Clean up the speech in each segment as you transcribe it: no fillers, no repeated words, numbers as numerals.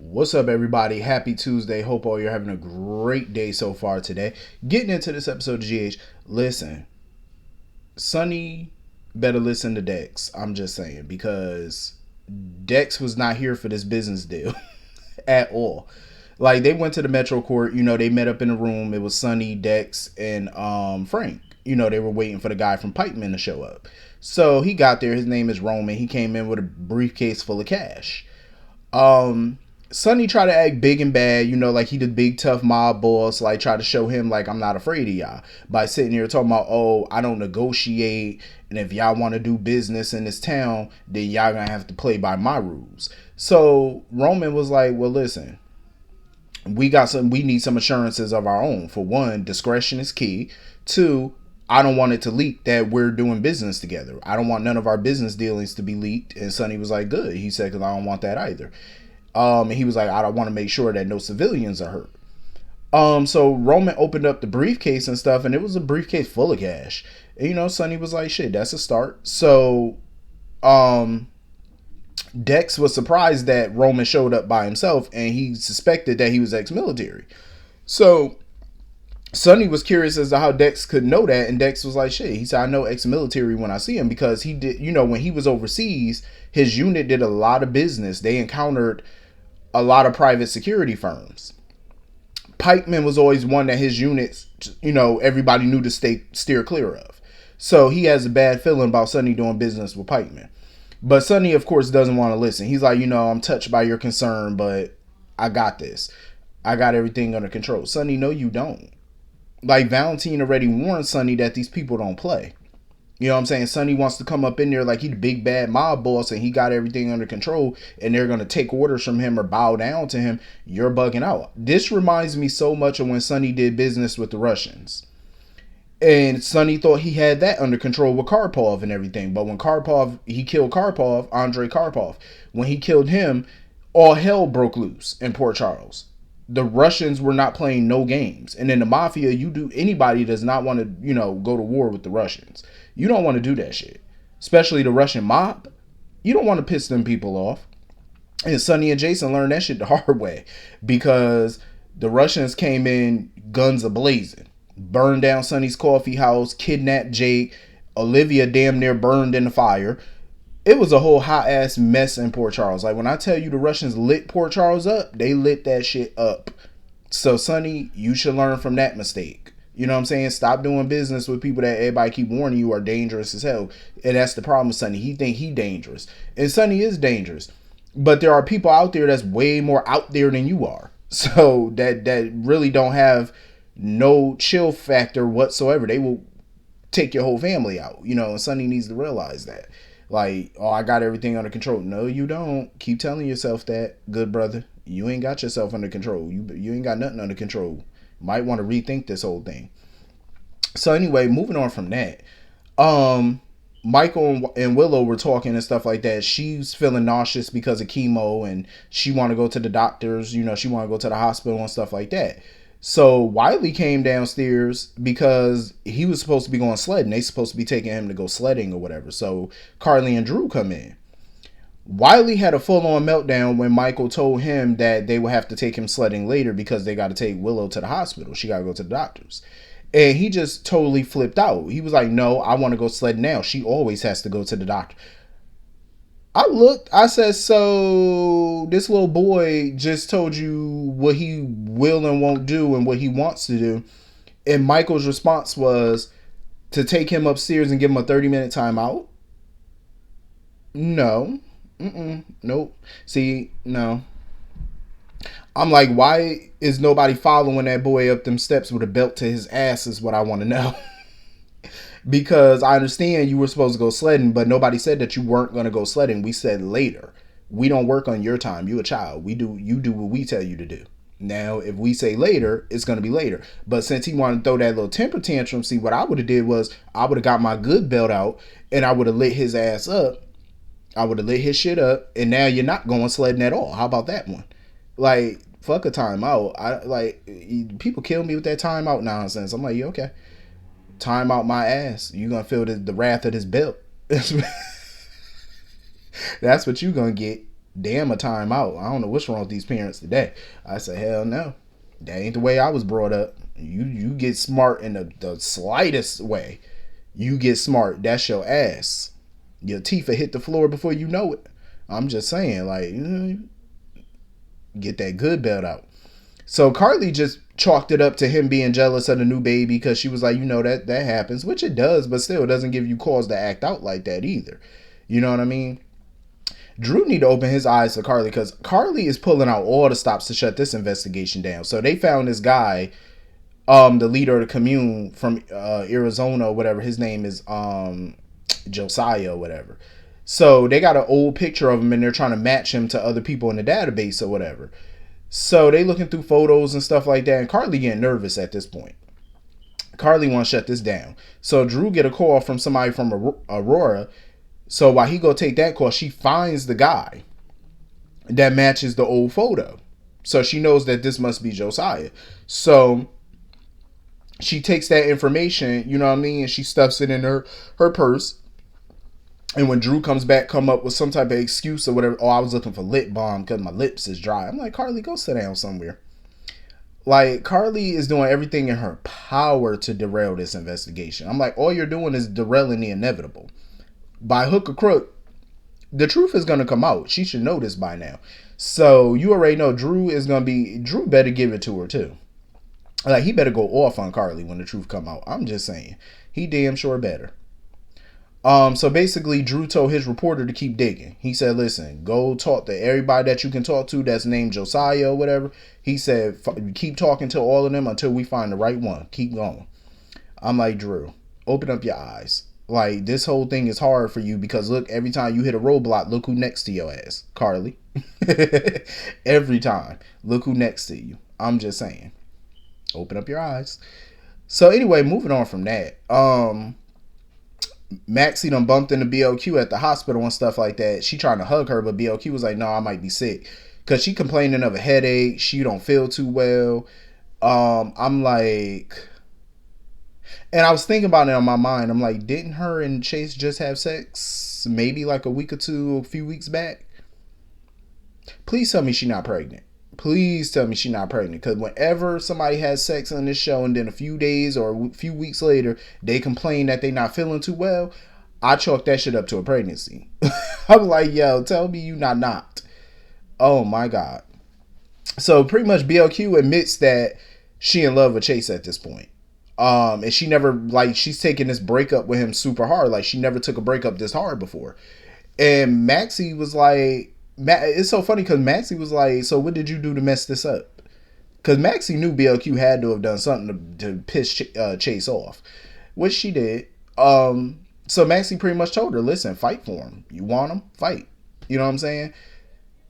What's up, everybody? Happy Tuesday. Hope all you're having a great day so far today. Getting into this episode of GH. Listen, Sonny better listen to Dex. I'm just saying, because Dex was not here for this business deal at all. Like, they went to the Metro Court. They met up in a room. It was Sonny, Dex, and Frank. They were waiting for the guy from Pipeman to show up. So he got there. His name is Roman. He came in with a briefcase full of cash. Sonny tried to act big and bad, like he the big tough mob boss, like try to show him like I'm not afraid of y'all by sitting here talking about, oh, I don't negotiate, and if y'all want to do business in this town, then y'all gonna have to play by my rules. So Roman was like, well, listen, we need some assurances of our own. For one, discretion is key. Two, I don't want it to leak that we're doing business together. I don't want none of our business dealings to be leaked. And Sonny was like, good. He said, because I don't want that either. And he was like, I don't want to make sure that no civilians are hurt. So Roman opened up the briefcase and stuff, and it was a briefcase full of cash. And, Sonny was like, shit, that's a start. So, Dex was surprised that Roman showed up by himself, and he suspected that he was ex-military. So Sonny was curious as to how Dex could know that, and Dex was like, shit, he said, I know ex-military when I see him, because he did, when he was overseas, his unit did a lot of business. They encountered a lot of private security firms. Pikeman was always one that his units, everybody knew to steer clear of. So he has a bad feeling about Sonny doing business with Pikeman. But Sonny, of course, doesn't want to listen. He's like, I'm touched by your concern, but I got this. I got everything under control. Sonny, no, you don't. Like, Valentine already warned Sonny that these people don't play. You know what I'm saying? Sonny wants to come up in there like he the big bad mob boss and he got everything under control and they're going to take orders from him or bow down to him. You're bugging out. This reminds me so much of when Sonny did business with the Russians. And Sonny thought he had that under control with Karpov and everything. But when he killed Karpov, Andrei Karpov, when he killed him, all hell broke loose in Port Charles. The Russians were not playing no games. And in the mafia, anybody does not want to, go to war with the Russians. You don't want to do that shit. Especially the Russian mob. You don't want to piss them people off. And Sonny and Jason learned that shit the hard way. Because the Russians came in guns a-blazing. Burned down Sonny's coffee house. Kidnapped Jake. Olivia damn near burned in the fire. It was a whole hot ass mess in Port Charles. Like, when I tell you the Russians lit Port Charles up, they lit that shit up. So Sonny, you should learn from that mistake. You know what I'm saying? Stop doing business with people that everybody keep warning you are dangerous as hell. And that's the problem with Sonny. He think he dangerous. And Sonny is dangerous. But there are people out there that's way more out there than you are. So that really don't have no chill factor whatsoever. They will take your whole family out. And Sonny needs to realize that. Like, oh, I got everything under control. No, you don't. Keep telling yourself that, good brother. You ain't got yourself under control. You ain't got nothing under control. Might want to rethink this whole thing. So anyway, moving on from that. Michael and Willow were talking and stuff like that. She's feeling nauseous because of chemo and she want to go to the doctors. She want to go to the hospital and stuff like that. So Wiley came downstairs because he was supposed to be going sledding. They supposed to be taking him to go sledding or whatever. So Carly and Drew come in. Wiley had a full-on meltdown when Michael told him that they would have to take him sledding later because they got to take Willow to the hospital. She got to go to the doctors. And he just totally flipped out. He was like, no, I want to go sledding now. She always has to go to the doctor. I looked, I said, so this little boy just told you what he will and won't do and what he wants to do. And Michael's response was to take him upstairs and give him a 30-minute timeout. No. Nope. See, no. I'm like, why is nobody following that boy up them steps with a belt to his ass is what I want to know. Because I understand you were supposed to go sledding, but nobody said that you weren't going to go sledding. We said later. We don't work on your time. You a child. You do what we tell you to do. Now, if we say later, it's going to be later. But since he wanted to throw that little temper tantrum, see, what I would have did was I would have got my good belt out and I would have lit his ass up. I would have lit his shit up. And now you're not going sledding at all. How about that one? Like, fuck a timeout. People kill me with that timeout nonsense. I'm like, yeah, okay. Time out my ass. You're going to feel the wrath of this belt. That's what you're going to get. damn a timeout. I don't know what's wrong with these parents today. I said, hell no. That ain't the way I was brought up. You get smart in the slightest way. You get smart. That's your ass. Your teeth will hit the floor before you know it. I'm just saying, like, get that good belt out. So Carly just chalked it up to him being jealous of the new baby because she was like, that happens, which it does, but still, it doesn't give you cause to act out like that either. You know what I mean? Drew need to open his eyes to Carly because Carly is pulling out all the stops to shut this investigation down. So they found this guy, the leader of the commune from Arizona or whatever. His name is Josiah or whatever. So they got an old picture of him and they're trying to match him to other people in the database or whatever. So they looking through photos and stuff like that. And Carly getting nervous at this point. Carly wants to shut this down. So Drew get a call from somebody from Aurora. So while he go take that call, she finds the guy that matches the old photo. So she knows that this must be Josiah. So she takes that information, you know what I mean, and she stuffs it in her purse. And when Drew comes back, come up with some type of excuse or whatever. Oh, I was looking for lip balm because my lips is dry. I'm like, Carly, go sit down somewhere. Like, Carly is doing everything in her power to derail this investigation. I'm like, all you're doing is derailing the inevitable. By hook or crook, the truth is going to come out. She should know this by now. So you already know Drew better give it to her too. Like, he better go off on Carly when the truth come out. I'm just saying. He damn sure better. So basically, Drew told his reporter to keep digging. He said, listen, go talk to everybody that you can talk to that's named Josiah or whatever. He said, keep talking to all of them until we find the right one. Keep going. I'm like, Drew, open up your eyes. Like, this whole thing is hard for you because, look, every time you hit a roadblock, look who next to your ass. Carly. Every time. Look who next to you. I'm just saying. Open up your eyes. So, anyway, moving on from that. Maxie done bumped into BLQ at the hospital and stuff like that. She trying to hug her, but BLQ was like, no, I might be sick. Because she complaining of a headache. She don't feel too well. I'm like... And I was thinking about it on my mind. I'm like, didn't her and Chase just have sex maybe like a week or two, a few weeks back? Please tell me she's not pregnant. Please tell me she's not pregnant. Because whenever somebody has sex on this show and then a few days or a few weeks later, they complain that they not feeling too well, I chalk that shit up to a pregnancy. I'm like, yo, tell me you not. Oh my God. So pretty much BLQ admits that she in love with Chase at this point. And she never, like, she's taking this breakup with him super hard. Like, she never took a breakup this hard before. And Maxie was like, it's so funny because Maxie was like, so what did you do to mess this up? Because Maxie knew BLQ had to have done something to piss Chase off, which she did. So Maxie pretty much told her, listen, fight for him. You want him? Fight. You know what I'm saying?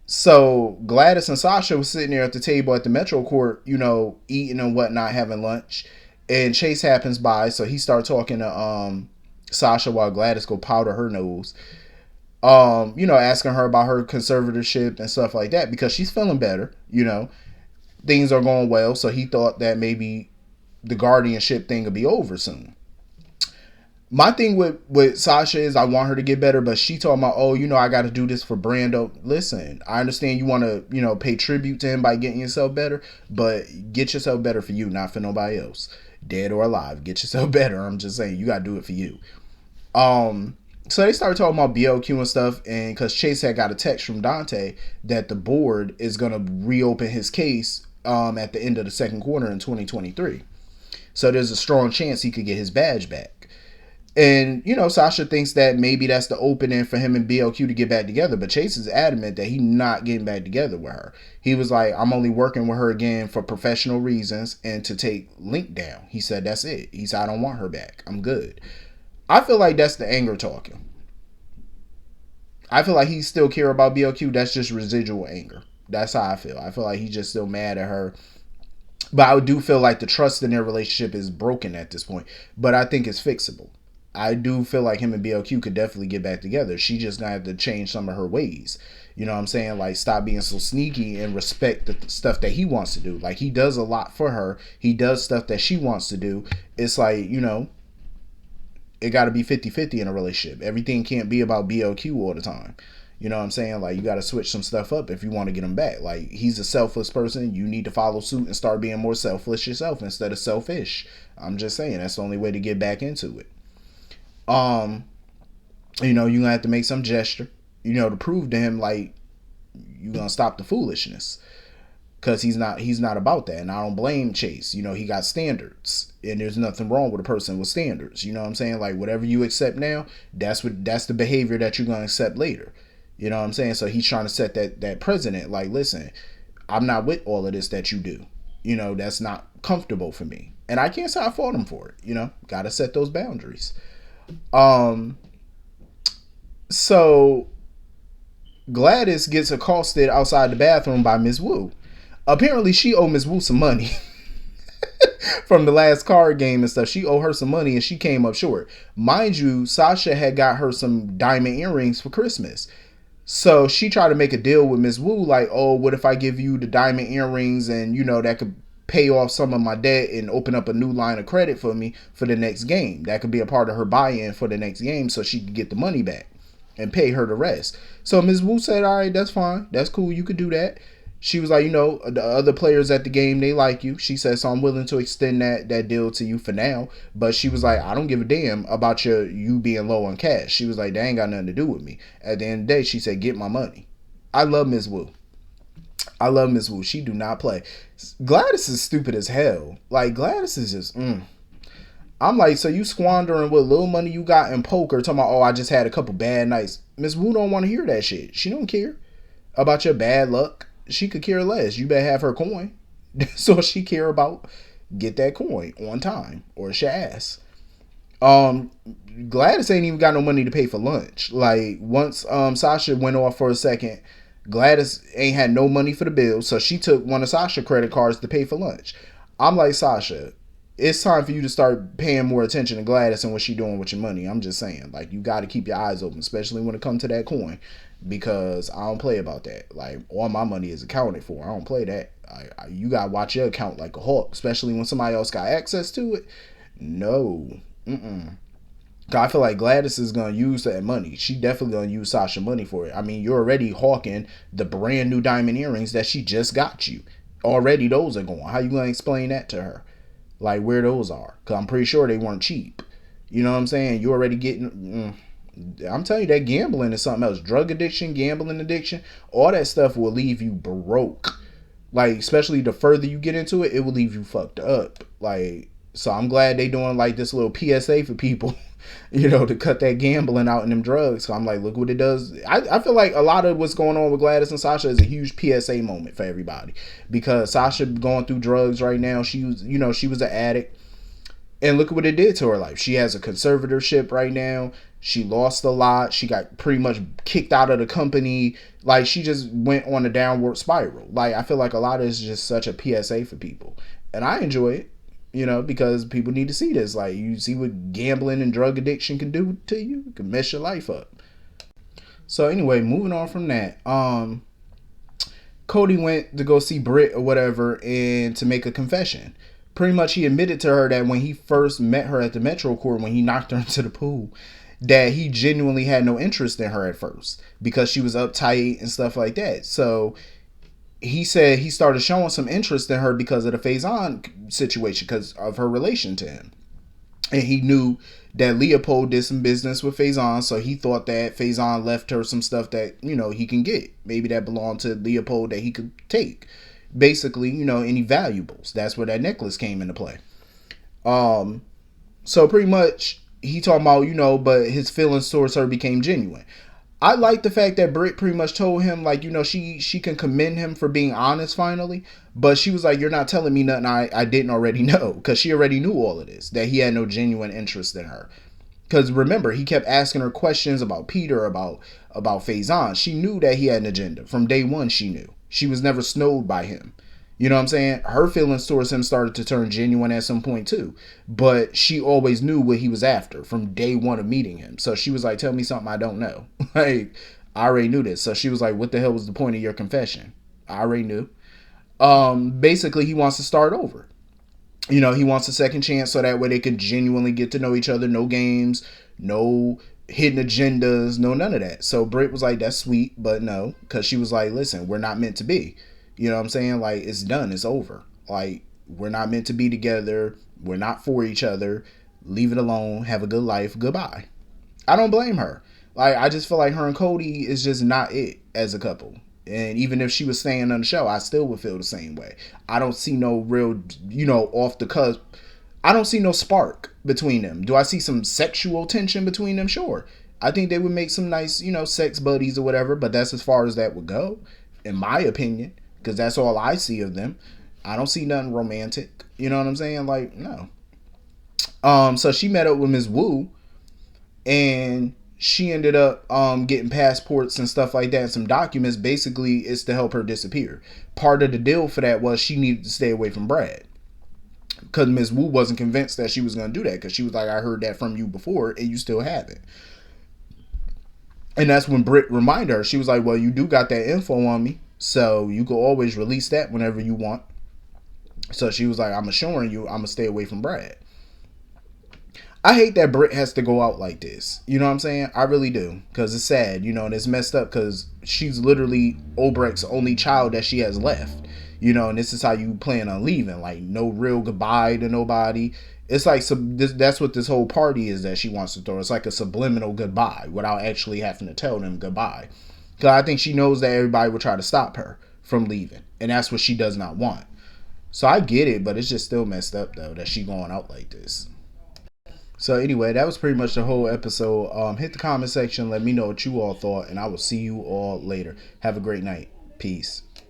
So Gladys and Sasha was sitting there at the table at the Metro Court, you know, eating and whatnot, having lunch. And Chase happens by, so he started talking to Sasha while Gladys go powder her nose. You know, asking her about her conservatorship and stuff like that because she's feeling better, you know. Things are going well, so he thought that maybe the guardianship thing would be over soon. My thing with Sasha is I want her to get better, but she talking about, oh, you know, I got to do this for Brando. Listen, I understand you want to, you know, pay tribute to him by getting yourself better, but get yourself better for you, not for nobody else. Dead or alive, get yourself better. I'm just saying, you got to do it for you. So they started talking about BLQ and stuff, and because Chase had got a text from Dante that the board is going to reopen his case at the end of the second quarter in 2023. So there's a strong chance he could get his badge back. And, you know, Sasha thinks that maybe that's the opening for him and BLQ to get back together. But Chase is adamant that he's not getting back together with her. He was like, I'm only working with her again for professional reasons and to take Link down. He said, that's it. He said, I don't want her back. I'm good. I feel like that's the anger talking. I feel like he still care about BLQ. That's just residual anger. That's how I feel. I feel like he's just still mad at her. But I do feel like the trust in their relationship is broken at this point. But I think it's fixable. I do feel like him and BLQ could definitely get back together. She just gonna have to change some of her ways. You know what I'm saying? Like, stop being so sneaky and respect the stuff that he wants to do. Like, he does a lot for her. He does stuff that she wants to do. It's like, you know, it got to be 50-50 in a relationship. Everything can't be about BLQ all the time. You know what I'm saying? Like, you got to switch some stuff up if you want to get him back. Like, he's a selfless person. You need to follow suit and start being more selfless yourself instead of selfish. I'm just saying, that's the only way to get back into it. You're going to have to make some gesture, to prove to him, like, you're going to stop the foolishness. Because he's not about that. And I don't blame Chase. He got standards. And there's nothing wrong with a person with standards. You know what I'm saying? Like, whatever you accept now, that's the behavior that you're going to accept later. You know what I'm saying? So he's trying to set that precedent. Like, listen, I'm not with all of this that you do. That's not comfortable for me. And I can't say I fought him for it. Got to set those boundaries. So Gladys gets accosted outside the bathroom by Miss Wu. Apparently, she owed Miss Wu some money from the last card game and stuff. She owed her some money and she came up short. Mind you, Sasha had got her some diamond earrings for Christmas. So she tried to make a deal with Miss Wu, like, oh, what if I give you the diamond earrings and, that could pay off some of my debt and open up a new line of credit for me for the next game. That could be a part of her buy-in for the next game so she could get the money back and pay her the rest. So Miss Wu said, all right, that's fine. That's cool. You could do that. She was like, the other players at the game, they like you. She said, so I'm willing to extend that deal to you for now. But she was like, I don't give a damn about you being low on cash. She was like, that ain't got nothing to do with me. At the end of the day, she said, get my money. I love Miss Wu. She do not play. Gladys is stupid as hell. Like, Gladys is just, I'm like, so you squandering what little money you got in poker, talking about, oh, I just had a couple bad nights. Miss Wu don't want to hear that shit. She don't care about your bad luck. She could care less. You better have her coin. So she care about get that coin on time or she ass. Gladys ain't even got no money to pay for lunch. Like, once Sasha went off for a second, Gladys ain't had no money for the bill, so she took one of Sasha's credit cards to pay for lunch. I'm like, Sasha, it's time for you to start paying more attention to Gladys and what she doing with your money. I'm just saying, like, you got to keep your eyes open, especially when it comes to that coin. Because I don't play about that. Like, all my money is accounted for. I don't play that. You gotta watch your account like a hawk, especially when somebody else got access to it. No. I feel like Gladys is gonna use that money. She definitely gonna use Sasha money for it. I mean, you're already hawking the brand new diamond earrings that she just got you. Already those are going. How you gonna explain that to her? Like, where those are? Because I'm pretty sure they weren't cheap. You know what I'm saying? You already getting... I'm telling you, that gambling is something else. Drug addiction, gambling addiction, all that stuff will leave you broke. Like, especially the further you get into it, it will leave you fucked up. Like, so I'm glad they doing like this little PSA for people, to cut that gambling out in them drugs. So I'm like, look what it does. I feel like a lot of what's going on with Gladys and Sasha is a huge PSA moment for everybody. Because Sasha going through drugs right now. She was an addict. And look at what it did to her life. She has a conservatorship right now. She lost a lot. She got pretty much kicked out of the company. Like, she just went on a downward spiral. Like, I feel like a lot of this is just such a PSA for people. And I enjoy it, because people need to see this. Like, you see what gambling and drug addiction can do to you. It can mess your life up. So anyway, moving on from that. Cody went to go see Britt or whatever and to make a confession. Pretty much he admitted to her that when he first met her at the Metro Court, when he knocked her into the pool, that he genuinely had no interest in her at first because she was uptight and stuff like that. So he said he started showing some interest in her because of the Faison situation, because of her relation to him. And he knew that Leopold did some business with Faison, so he thought that Faison left her some stuff that, he can get. Maybe that belonged to Leopold that he could take. Basically, any valuables. That's where that necklace came into play. So pretty much he talking about, but his feelings towards her became genuine. I like the fact that Britt pretty much told him, like, she can commend him for being honest finally. But she was like, you're not telling me nothing I didn't already know. Because she already knew all of this. That he had no genuine interest in her. Because remember, he kept asking her questions about Peter, about Faison. She knew that he had an agenda. From day one, she knew. She was never snowed by him. You know what I'm saying? Her feelings towards him started to turn genuine at some point too. But she always knew what he was after from day one of meeting him. So she was like, tell me something I don't know. Like, I already knew this. So she was like, what the hell was the point of your confession? I already knew. Basically, he wants to start over. He wants a second chance so that way they can genuinely get to know each other. No games, no hidden agendas, no none of that. So Britt was like, that's sweet, but no, because she was like, listen, we're not meant to be. You know what I'm saying? Like, it's done, it's over. Like, we're not meant to be together. We're not for each other. Leave it alone. Have a good life. Goodbye. I don't blame her. Like, I just feel like her and Cody is just not it as a couple. And even if she was staying on the show, I still would feel the same way. I don't see no real, off the cusp. I don't see no spark between them. Do I see some sexual tension between them? Sure. I think they would make some nice, sex buddies or whatever, but that's as far as that would go, in my opinion, because that's all I see of them. I don't see nothing romantic. You know what I'm saying? Like, no. So she met up with Ms. Wu, and she ended up getting passports and stuff like that, and some documents. Basically, it's to help her disappear. Part of the deal for that was she needed to stay away from Brad, because Ms. Wu wasn't convinced that she was going to do that, because she was like, I heard that from you before and you still haven't. And that's when Britt reminded her. She was like, well, you do got that info on me, so you can always release that whenever you want. So she was like, I'm assuring you I'm going to stay away from Brad. I hate that Britt has to go out like this. You know what I'm saying? I really do. Because it's sad, and it's messed up, because she's literally Obrecht's only child that she has left. And this is how you plan on leaving. Like, no real goodbye to nobody. It's like, that's what this whole party is that she wants to throw. It's like a subliminal goodbye without actually having to tell them goodbye. Because I think she knows that everybody will try to stop her from leaving. And that's what she does not want. So I get it, but it's just still messed up, though, that she going out like this. So anyway, that was pretty much the whole episode. Hit the comment section. Let me know what you all thought. And I will see you all later. Have a great night. Peace.